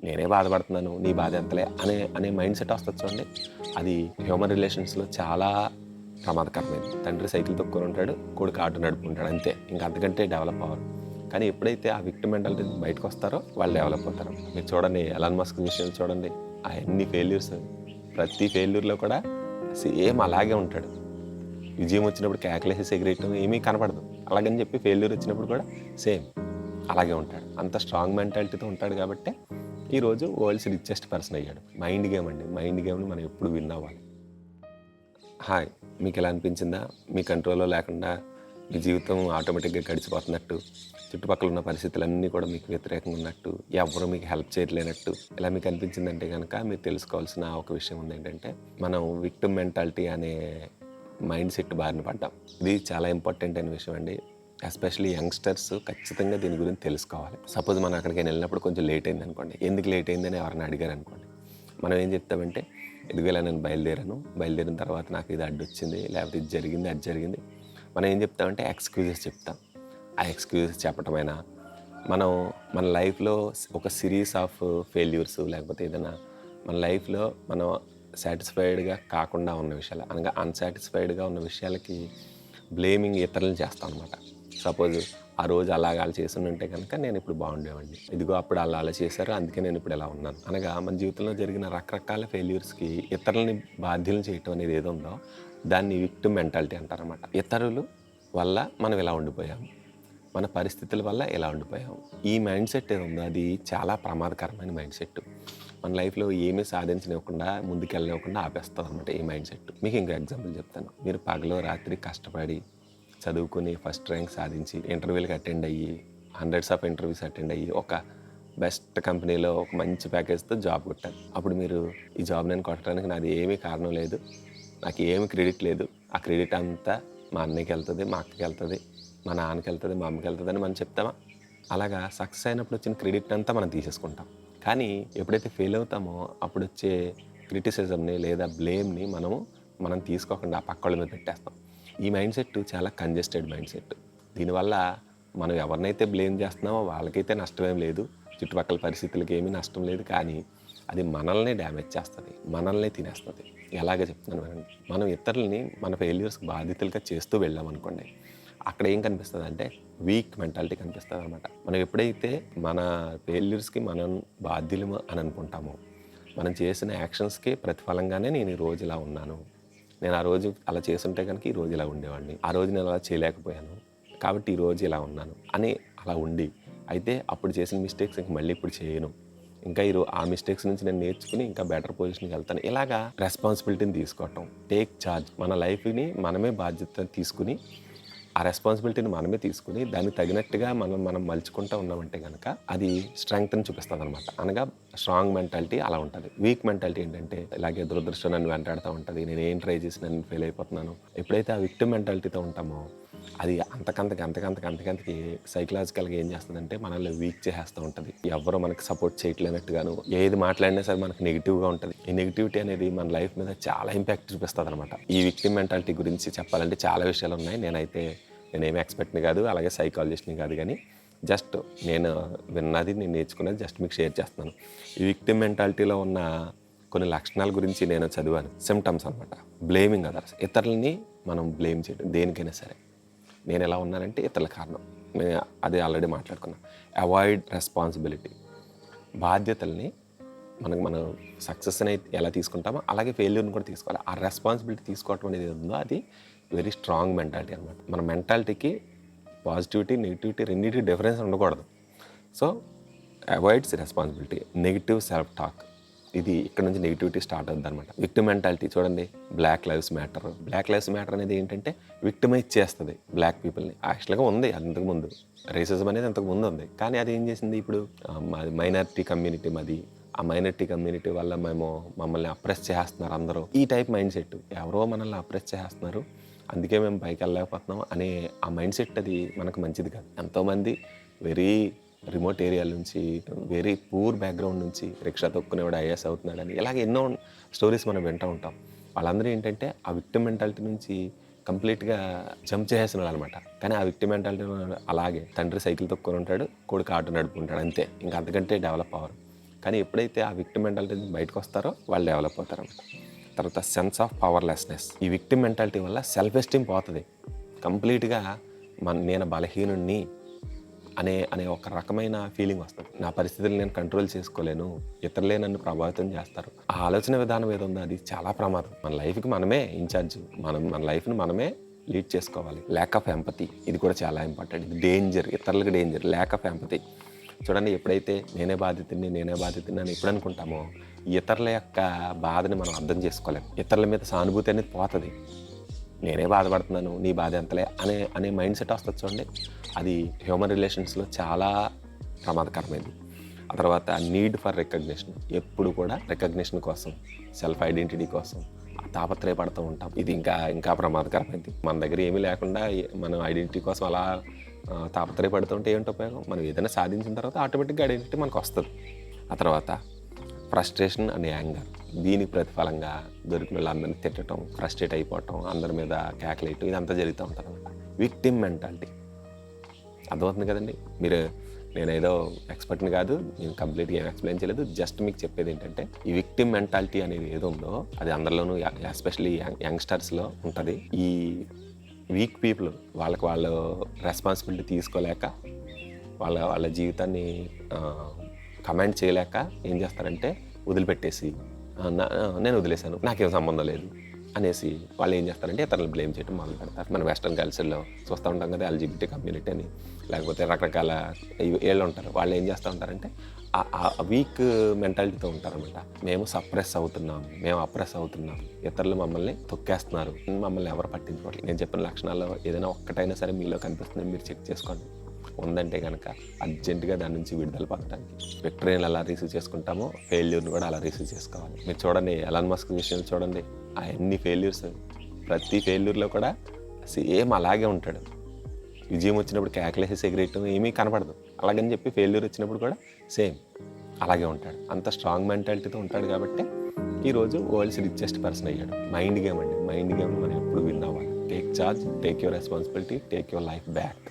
నేనే బాధపడుతున్నాను, నీ బాధ ఎంతలే అనే అనే మైండ్ సెట్ వస్తుంది చూడండి. అది హ్యూమన్ రిలేషన్స్లో చాలా ప్రమాదకరమైనది. తండ్రి సైకిల్ తొక్కుని ఉంటాడు, కొడుకు ఆటో నడుపుకుంటాడు, అంతే. ఇంకా అంతకంటే డెవలప్ అవ్వరు. కానీ ఎప్పుడైతే ఆ విక్టిమ్ మెంటాలిటీ నుంచి బయటకు వస్తారో వాళ్ళు డెవలప్ అవుతారు. మీరు చూడండి ఎలాన్ మస్క్ విషయం చూడండి, ఆ ఎన్ని ఫెయిల్యూర్స్, ప్రతి ఫెయిల్యూర్లో కూడా సేమ్ అలాగే ఉంటాడు. విజయం వచ్చినప్పుడు కేకలేసి ఎగిరేయటం ఏమీ కనపడదు. అలాగని చెప్పి ఫెయిల్యూర్ వచ్చినప్పుడు కూడా సేమ్ అలాగే ఉంటాడు. అంత స్ట్రాంగ్ మెంటాలిటీతో ఉంటాడు కాబట్టి ఈరోజు వరల్డ్స్ రిచెస్ట్ పర్సన్ అయ్యాడు. మైండ్ గేమ్ అండి. మైండ్ గేమ్ని మనం ఎప్పుడు విన్ అవ్వాలి. హాయ్, మీకు ఎలా అనిపించిందా? మీ కంట్రోల్లో లేకుండా మీ జీవితం ఆటోమేటిక్గా గడిచిపోతున్నట్టు, చుట్టుపక్కల ఉన్న పరిస్థితులన్నీ కూడా మీకు వ్యతిరేకంగా ఉన్నట్టు, ఎవరు మీకు హెల్ప్ చేయలేనట్టు ఇలా మీకు అనిపించిందంటే కనుక మీరు తెలుసుకోవాల్సిన ఒక విషయం ఉంది. ఏంటంటే మనం విక్టిమ్ మెంటాలిటీ అనే మైండ్ సెట్ బారిన పడ్డాం. ఇది చాలా ఇంపార్టెంట్ అయిన విషయం అండి. ఎస్పెషల్లీ యంగ్స్టర్స్ ఖచ్చితంగా దీని గురించి తెలుసుకోవాలి. సపోజ్ మనం అక్కడికి వెళ్ళినప్పుడు కొంచెం లేట్ అయింది అనుకోండి, ఎందుకు లేట్ అయిందని ఎవరైనా అడిగారు అనుకోండి, మనం ఏం చెప్తామంటే, ఇదిగోలా నేను బయలుదేరిన తర్వాత నాకు ఇది అడ్డొచ్చింది, లేకపోతే ఇది జరిగింది, అది జరిగింది. మనం ఏం చెప్తామంటే ఎక్స్క్యూజెస్ చెప్తాం. ఆ ఎక్స్క్యూజెస్ చెప్పటమైనా మనం మన లైఫ్లో ఒక సిరీస్ ఆఫ్ ఫెయిల్యూర్స్, లేకపోతే ఏదైనా మన లైఫ్లో మనం సాటిస్ఫైడ్గా కాకుండా ఉన్న విషయాలు, అనగా అన్సాటిస్ఫైడ్గా ఉన్న విషయాలకి బ్లేమింగ్ ఇతరులను చేస్తాం అనమాట. సపోజ్ ఆ రోజు అలాగ అలా చేసి ఉంటే కనుక నేను ఇప్పుడు బాగుండేవాడిని, ఇదిగో అప్పుడు అలా చేశారు, అందుకే నేను ఇప్పుడు ఇలా ఉన్నాను. అనగా మన జీవితంలో జరిగిన రకరకాల ఫెయిల్యూర్స్కి ఇతరులని బాధ్యులను చేయటం అనేది ఏదో ఉందో దాన్ని విక్టిమ్ మెంటాలిటీ అంటారన్నమాట. ఇతరులు వల్ల మనం ఇలా ఉండిపోయాం, మన పరిస్థితుల వల్ల ఎలా ఉండిపోయాం. ఈ మైండ్ సెట్ ఏదో ఉందో అది చాలా ప్రమాదకరమైన మైండ్ సెట్. మన లైఫ్లో ఏమీ సాధించనివ్వకుండా, ముందుకెళ్ళనివ్వకుండా ఆపేస్తుంది అనమాట ఈ మైండ్ సెట్. మీకు ఇంకో ఎగ్జాంపుల్ చెప్తాను. మీరు పగలు రాత్రి కష్టపడి చదువుకుని ఫస్ట్ ర్యాంక్ సాధించి ఇంటర్వ్యూలకు అటెండ్ అయ్యి, హండ్రెడ్స్ ఆఫ్ ఇంటర్వ్యూస్ అటెండ్ అయ్యి, ఒక బెస్ట్ కంపెనీలో ఒక మంచి ప్యాకేజ్తో జాబ్ కొట్టారు. అప్పుడు మీరు ఈ జాబ్ నేను కొట్టడానికి నాది ఏమీ కారణం లేదు, నాకు ఏమి క్రెడిట్ లేదు, ఆ క్రెడిట్ అంతా మా అన్నయ్యకి వెళ్తుంది, మా అక్కకి వెళ్తుంది, మా నాన్నకి వెళ్తుంది, మా అమ్మకి వెళ్తుంది అని మనం చెప్తామా? అలాగా సక్సెస్ అయినప్పుడు వచ్చిన క్రెడిట్ అంతా మనం తీసేసుకుంటాం. కానీ ఎప్పుడైతే ఫెయిల్ అవుతామో అప్పుడు వచ్చే క్రిటిసిజంని లేదా బ్లేమ్ని మనం తీసుకోకుండా పక్కళ్ళ మీద పెట్టేస్తాం. ఈ మైండ్ సెట్ చాలా కంజెస్టెడ్ మైండ్ సెట్. దీనివల్ల మనం ఎవరినైతే బ్లేమ్ చేస్తున్నామో వాళ్ళకైతే నష్టమేం లేదు, చుట్టుపక్కల పరిస్థితులకి ఏమీ నష్టం లేదు. కానీ అది మనల్ని డ్యామేజ్ చేస్తుంది, మనల్ని తినేస్తుంది. ఎలాగ చెప్తున్నాను వినండి. మనం ఇతరులని మన ఫెయిల్యూర్స్కి బాధితులుగా చేస్తూ వెళ్ళామనుకోండి, అక్కడ ఏం కనిపిస్తుంది అంటే వీక్ మెంటాలిటీ కనిపిస్తుంది అనమాట. మనం ఎప్పుడైతే మన ఫెయిల్యూర్స్కి మనం బాధ్యులము అని అనుకుంటామో, మనం చేసిన యాక్షన్స్కి ప్రతిఫలంగానే నేను ఈరోజు ఇలా ఉన్నాను, నేను ఆ రోజు అలా చేసుంటే కనుక ఈరోజు ఇలా ఉండేవాడిని, ఆ రోజు నేను అలా చేయలేకపోయాను కాబట్టి ఈరోజు ఇలా ఉన్నాను అని అలా ఉండి, అయితే అప్పుడు చేసిన మిస్టేక్స్ ఇంక మళ్ళీ ఇప్పుడు చేయను, ఇంకా ఆ మిస్టేక్స్ నుంచి నేను నేర్చుకుని ఇంకా బెటర్ పొజిషన్కి వెళ్తాను. ఇలాగా రెస్పాన్సిబిలిటీని తీసుకోవటం, టేక్ ఛార్జ్, మన లైఫ్ని మనమే బాధ్యత తీసుకుని ఆ రెస్పాన్సిబిలిటీని మనమే తీసుకుని దానికి తగినట్టుగా మనం మలుచుకుంటూ ఉన్నామంటే కనుక అది స్ట్రెంగ్త్ని చూపిస్తుంది అనమాట. అనగా స్ట్రాంగ్ మెంటాలిటీ అలా ఉంటుంది. వీక్ మెంటాలిటీ ఏంటంటే ఇలాగే దురదృష్టం నన్ను వెంటాడుతూ ఉంటుంది, నేను ఏం ట్రై చేసి నేను ఫెయిల్ అయిపోతున్నాను. ఎప్పుడైతే ఆ విక్టిమ్ మెంటాలిటీతో ఉంటామో అది అంతకంతకి సైకలాజికల్గా ఏం చేస్తుందంటే మనల్ని వీక్ చేసేస్తూ ఉంటుంది. ఎవరో మనకి సపోర్ట్ చేయట్లేనట్టుగాను, ఏది మాట్లాడినా సరే మనకు నెగిటివ్గా ఉంటుంది. ఈ నెగిటివిటీ అనేది మన లైఫ్ మీద చాలా ఇంపాక్ట్ చూపిస్తుంది అనమాట. ఈ విక్టిమ్ మెంటాలిటీ గురించి చెప్పాలంటే చాలా విషయాలు ఉన్నాయి. నేనేమి ఎక్స్పర్ట్ని కాదు, అలాగే సైకాలజిస్ట్ని కాదు, కానీ జస్ట్ నేను విన్నది, నేను నేర్చుకున్నది జస్ట్ మీకు షేర్ చేస్తున్నాను. ఈ విక్టిమ్ మెంటాలిటీలో ఉన్న కొన్ని లక్షణాల గురించి నేను చదివాను. సిమ్టమ్స్ అనమాట. బ్లేమింగ్ అదర్స్, ఇతరులని మనం బ్లేమ్ చేయడం దేనికైనా సరే. నేను ఎలా ఉన్నానంటే ఇతరుల కారణం, అదే ఆల్రెడీ మాట్లాడుకున్నాను. అవాయిడ్ రెస్పాన్సిబిలిటీ, బాధ్యతల్ని మనం సక్సెస్ని ఎలా తీసుకుంటామో అలాగే ఫెయిల్యూర్ని కూడా తీసుకోవాలి. ఆ రెస్పాన్సిబిలిటీ తీసుకోవటం అనేది ఉందో అది వెరీ స్ట్రాంగ్ మెంటాలిటీ అనమాట. మన మెంటాలిటీకి పాజిటివిటీ, నెగిటివిటీ రెండింటికి డిఫరెన్స్ ఉండకూడదు. So avoids responsibility. Negative self talk, ఇది ఇక్కడ నుంచి నెగిటివిటీ స్టార్ట్ అవుతుంది అనమాట. విక్టిమ్ మెంటాలిటీ చూడండి, బ్లాక్ లైవ్స్ మ్యాటర్ అనేది ఏంటంటే విక్టిమైజ్ చేస్తుంది బ్లాక్ పీపుల్ని. యాక్చువల్గా ఉంది అంతకుముందు, రేసిజం అనేది అంతకుముందు ఉంది, కానీ అది ఏం చేసింది ఇప్పుడు మాది మైనారిటీ కమ్యూనిటీ, ఆ మైనారిటీ కమ్యూనిటీ వల్ల మమ్మల్ని అప్రెస్ చేస్తున్నారు అందరూ. ఈ టైప్ మైండ్ సెట్, ఎవరో మనల్ని అప్రెస్ చేస్తున్నారు అందుకే మేము పైకి వెళ్ళలేకపోతున్నాం అనే ఆ మైండ్ సెట్ అది మనకు మంచిది కాదు. ఎంతోమంది వెరీ రిమోట్ ఏరియాల నుంచి, వెరీ పూర్ బ్యాక్గ్రౌండ్ నుంచి రిక్షా తొక్కునేవాడు ఐఏఎస్ అవుతున్నాడని ఇలాగ ఎన్నో స్టోరీస్ మనం వింటూ ఉంటాం. వాళ్ళందరూ ఏంటంటే ఆ విక్టిమ్ మెంటాలిటీ నుంచి కంప్లీట్గా జంప్ చేసేసిన వాళ్ళు అనమాట. కానీ ఆ విక్టిమ్ మెంటాలిటీ అలాగే తండ్రి సైకిల్ తొక్కుని ఉంటాడు, కొడుకు ఆటో నడుపుకుంటాడు, అంతే. ఇంకా అంతకంటే డెవలప్ అవ్వరు. కానీ ఎప్పుడైతే ఆ విక్టిమ్ మెంటాలిటీ నుంచి బయటకు వస్తారో వాళ్ళు డెవలప్ అవుతారు. తర్వాత సెన్స్ ఆఫ్ పవర్లెస్నెస్. ఈ విక్టిమ్ మెంటాలిటీ వల్ల సెల్ఫ్ ఎస్టీమ్ పోతుంది కంప్లీట్గా. నేను బలహీనుణ్ణి అనే అనే ఒక రకమైన ఫీలింగ్ వస్తుంది. నా పరిస్థితులు నేను కంట్రోల్ చేసుకోలేను, ఇతరులే నన్ను ప్రభావితం చేస్తారు. ఆ ఆలోచన విధానం ఏదో ఉందో అది చాలా ప్రమాదం. మన లైఫ్కి మనమే ఇన్ఛార్జ్, మన లైఫ్ని మనమే లీడ్ చేసుకోవాలి. ల్యాక్ ఆఫ్ ఎంపతి, ఇది కూడా చాలా ఇంపార్టెంట్. ఇది డేంజర్, ఇతరులకు డేంజర్. ల్యాక్ ఆఫ్ ఎంపతి చూడండి, ఎప్పుడైతే నేనే బాధితుడిని అని ఎప్పుడు అనుకుంటామో ఇతరుల యొక్క బాధని మనం అర్థం చేసుకోలేం. ఇతరుల మీద సానుభూతి అనేది పోతుంది. నేనే బాధపడుతున్నాను, నీ బాధ ఎంతలే అనే మైండ్ సెట్ వస్తుంది చూడండి. అది హ్యూమన్ రిలేషన్స్లో చాలా ప్రమాదకరమైనది. ఆ తర్వాత నీడ్ ఫర్ రికగ్నిషన్. ఎప్పుడు కూడా రికగ్నిషన్ కోసం, సెల్ఫ్ ఐడెంటిటీ కోసం తాపత్రయపడుతూ ఉంటాం. ఇది ఇంకా ప్రమాదకరమైనది. మన దగ్గర ఏమీ లేకుండా మనం ఐడెంటిటీ కోసం అలా తాపత్రయపడుతుంటే ఏంటి ఉపయోగం? మనం ఏదైనా సాధించిన తర్వాత ఆటోమేటిక్గా ఐడెంటిటీ మనకు వస్తుంది. ఆ తర్వాత ఫ్రస్ట్రేషన్ అండ్ యాంగర్. దీనికి ప్రతిఫలంగా దొరికిన వాళ్ళందరినీ తిట్టడం, ఫ్రస్ట్రేట్ అయిపోవటం, అందరి మీద క్యాకులేయటం, ఇదంతా జరుగుతూ ఉంటుంది అన్నమాట. విక్టిమ్ మెంటాలిటీ అర్థమవుతుంది కదండి. నేనేదో ఎక్స్పర్ట్ని కాదు, నేను కంప్లీట్గా ఏం ఎక్స్ప్లెయిన్ చేయలేదు. జస్ట్ మీకు చెప్పేది ఏంటంటే ఈ విక్టిమ్ మెంటాలిటీ అనేది ఏదో ఉందో అది అందరిలోనూ, ఎస్పెషల్లీ యంగ్స్టర్స్లో ఉంటుంది. ఈ వీక్ పీపుల్ వాళ్ళు రెస్పాన్సిబిలిటీ తీసుకోలేక, వాళ్ళ జీవితాన్ని కమాండ్ చేయలేక ఏం చేస్తారంటే వదిలిపెట్టేసి నేను వదిలేశాను, నాకేం సంబంధం లేదు అనేసి వాళ్ళు ఏం చేస్తారంటే ఇతరులను బ్లేమ్ చేయడం మొదలు పెడతారు. మన వెస్ట్రన్ కల్చర్లో చూస్తూ ఉంటాం కదా, ఎల్జిబిటీ కమ్యూనిటీ అని, లేకపోతే రకరకాల ఏళ్ళు ఉంటారు. వాళ్ళు ఏం చేస్తూ ఉంటారంటే ఆ వీక్ మెంటాలిటీతో ఉంటారనమాట. మేము సప్రెస్ అవుతున్నాం, మేము అప్రెస్ అవుతున్నాం, ఇతరులు మమ్మల్ని తొక్కేస్తున్నారు, మమ్మల్ని ఎవరు పట్టించుకోవట్లేదు. నేను చెప్పిన లక్షణాల్లో ఏదైనా ఒక్కటైనా సరే మీలో కనిపిస్తుంది, మీరు చెక్ చేసుకోండి. ఉందంటే కనుక అర్జెంటుగా దాని నుంచి విడుదల పొందడానికి విక్టరీని ఎలా రిసీవ్ చేసుకుంటామో ఫెయిల్యూర్ని కూడా అలా రిసీవ్ చేసుకోవాలి. మీరు చూడండి, ఎలాన్ మస్క్ విషయంలో చూడండి, ఆ ఎన్ని ఫెయిల్యూర్స్, ప్రతి ఫెయిల్యూర్లో కూడా సేమ్ అలాగే ఉంటాడు. విజయం వచ్చినప్పుడు కేకలేసి ఎగిరేయటం ఏమీ కనపడదు, అలాగని చెప్పి ఫెయిల్యూర్ వచ్చినప్పుడు కూడా సేమ్ అలాగే ఉంటాడు. అంత స్ట్రాంగ్ మెంటాలిటీతో ఉంటాడు కాబట్టి ఈరోజు వరల్డ్స్ రిచెస్ట్ పర్సన్ అయ్యాడు. మైండ్ గేమ్ అండి, మైండ్ గేమ్ మనం ఎప్పుడు విన్ అవ్వాలి. Take charge, take your responsibility, take your life back.